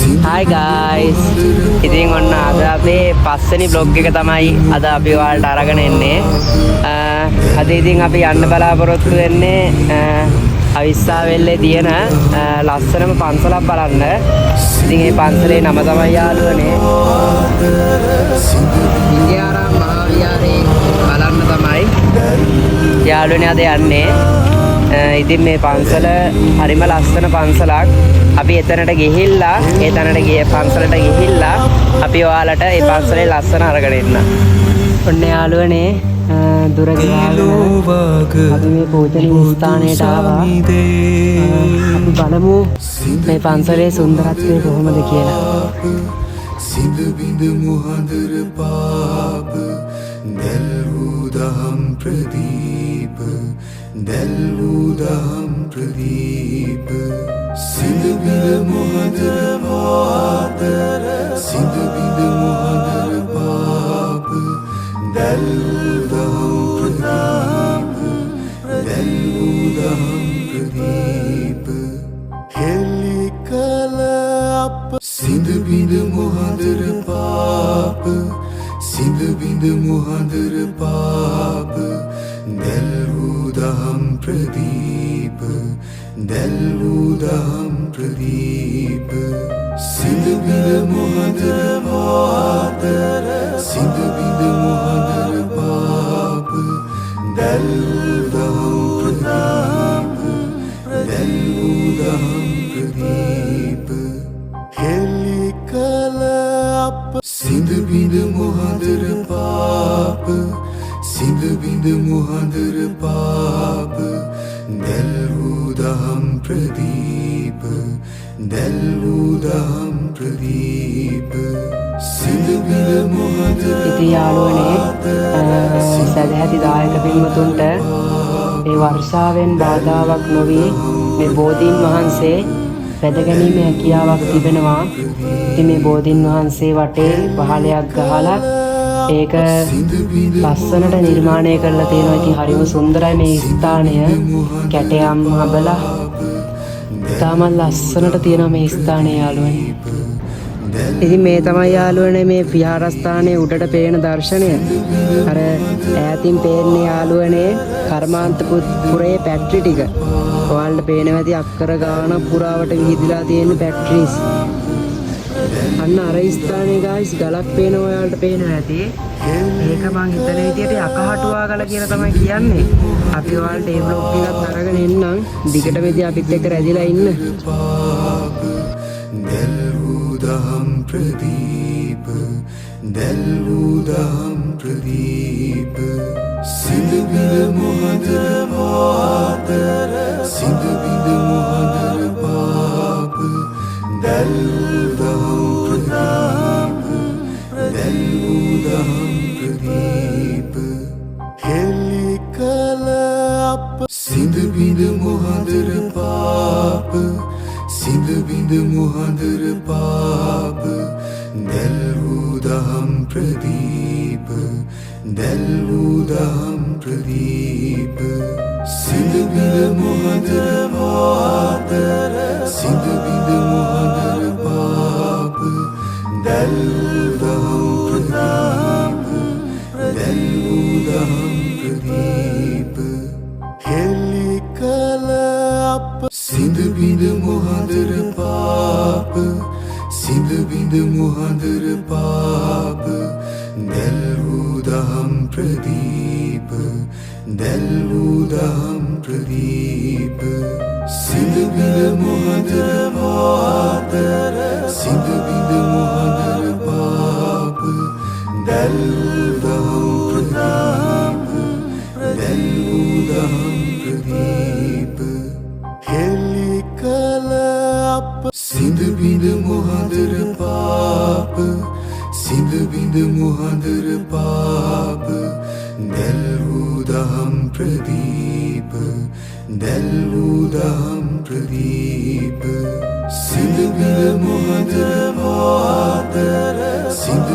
Hi guys. ඉතින් ඔන්න අද අපේ පස්වෙනි vlog එක තමයි අද අපි ඔයාලට අරගෙන එන්නේ. අද ඉතින් අපි යන්න බලාපොරොත්තු වෙන්නේ අවිස්සාවෙල්ලේ තියෙන ලස්සනම පන්සලක් බලන්න. ඉතින් මේ පන්සලේ නම තමයි යාළුවනේ ඉන්දියාරාම මහාවිහාරේ බලන්න තමයි යාළුවනේ අද යන්නේ. ඉතින් මේ පන්සල හරිම ලස්සන පන්සලක්. අපි එතනට ගිහිල්ලා පන්සලට ගිහිල්ලා අපි ඔයාලට මේ පන්සලේ ලස්සන අරගෙන එන්න. ඔන්න යාළුවනේ දුර ගියාගෙන අපි මේ පූජනීය ස්ථානයට ආවා. අපි බලමු මේ පන්සලේ සුන්දරත්වය කොහොමද කියලා. සිඳ බිඳ මුහඳර පාප දැල්වූ දහම් ප්‍රදීප දැල්වූ දහම් ප්‍රදීප සිඳ බිඳ මුහඳර වාතර සිඳ බිඳ මුහඳර පාප දැල්වූ දහම් ප්‍රදීප දැල්වූ දහම් ප්‍රදීප හෙළි කල අප සිඳ බිඳ මුහඳර පාප සිඳ බිඳ මුහඳර පාප දැල්වූ දහම් ප්‍රදීප දැල්වූ දහම් ප්‍රදීප සිඳ බිඳ මුහඳර වාතර සිඳ බිඳ මුහඳර පාප දැල්වූ දහම් ප්‍රදීප දැල්වූ දහම් ප්‍රදීප හෙළි කල අප සිඳ බිඳ මුහඳර පාප සිඳ බිඳ මුහඳර පාප දැල්වූ දහම් ප්‍රදීප දැල්වූ දහම් ප්‍රදීප සිඳ බිඳ මුහඳර. ඉතින් යාළුවනේ සදැහැති දායක පින්වතුන්ට මේ වර්ෂාවෙන් බාධාවක් නොවී මේ බෝධීන් වහන්සේ වැදගැනීමේ හැකියාවක් තිබෙනවා. ඉතින් මේ බෝධීන් වහන්සේ වටේ වහලයක් ගහලා ඒක ලස්සනට නිර්මාණය කරලා තියෙනවා. ඉතින් හරිම සුන්දරයි මේ ස්ථානය. කැටයම් හබලා තාමත් ලස්සනට තියෙනවා මේ ස්ථානය යාළුවනේ. ඉතින් මේ තමයි යාළුවනේ මේ විහාරස්ථානයේ උඩට පේන දර්ශනය. අර ඈතින් පේන්නේ යාළුවනේ කර්මාන්තපුරේ පැට්‍රි ටික. ඔයාලට පේනවා ඇති අක්කර ගාන පුරාවට විහිදලා තියෙන පැට්‍රීස්. අන්න අර ස්ථානයේ ගායිස් ගලක් පේනවා ඔයාලට පේනවා ඇති. ඒක මං හිතන විදියට යකහටුවා ගල කියලා තමයි කියන්නේ. අපි ඔයාලට මේ vlog එකත් අරගෙන එන්නම්. දිගට මෙදී අපිත් එක්ක රැඳිලා ඉන්න. දැල්වූ දහම් ප්‍රදීප දැල්වූ දහම් ප්‍රදීප සිඳ බිඳ මුහඳර වාතර සිඳ බිඳ මුහඳර පාප දැල්වූ දහම් ප්‍රදීප දැල්වූ දහම් ප්‍රදීප හෙළි කල අප සිඳ බිඳ මුහඳර පාප සිඳ බිඳ මුහඳර පාප දැල්වූ දහම් ප්‍රදීප දැල්වූ දහම් ප්‍රදීප සිඳ බිඳ මුහඳර වාතර සිඳ බිඳ මුහඳර පාප දැල්වූ දහම් ප්‍රදීප දැල්වූ දහම් ප්‍රදීප හෙළි කල අප සිඳ බිඳ මුහඳර පාප සිඳ බිඳ මුහඳර පාප දැල්වූ දහම් ප්‍රදීප දැල්වූ දහම් ප්‍රදීප සිඳ බිඳ මුහඳර වාතර සිඳ බිඳ මුහඳර පාප දැල්වූ දහම් ප්‍රදීප දැල්වූ දහම් ප්‍රදීප හෙළි කල අප සිඳ බිඳ මුහඳර පාප සිඳ බිඳ මුහඳර පාප දැල්වූ දහම් ප්‍රදීප දැල්වූ දහම් ප්‍රදීප සිඳ බිඳ මුහඳර වාතර සිඳ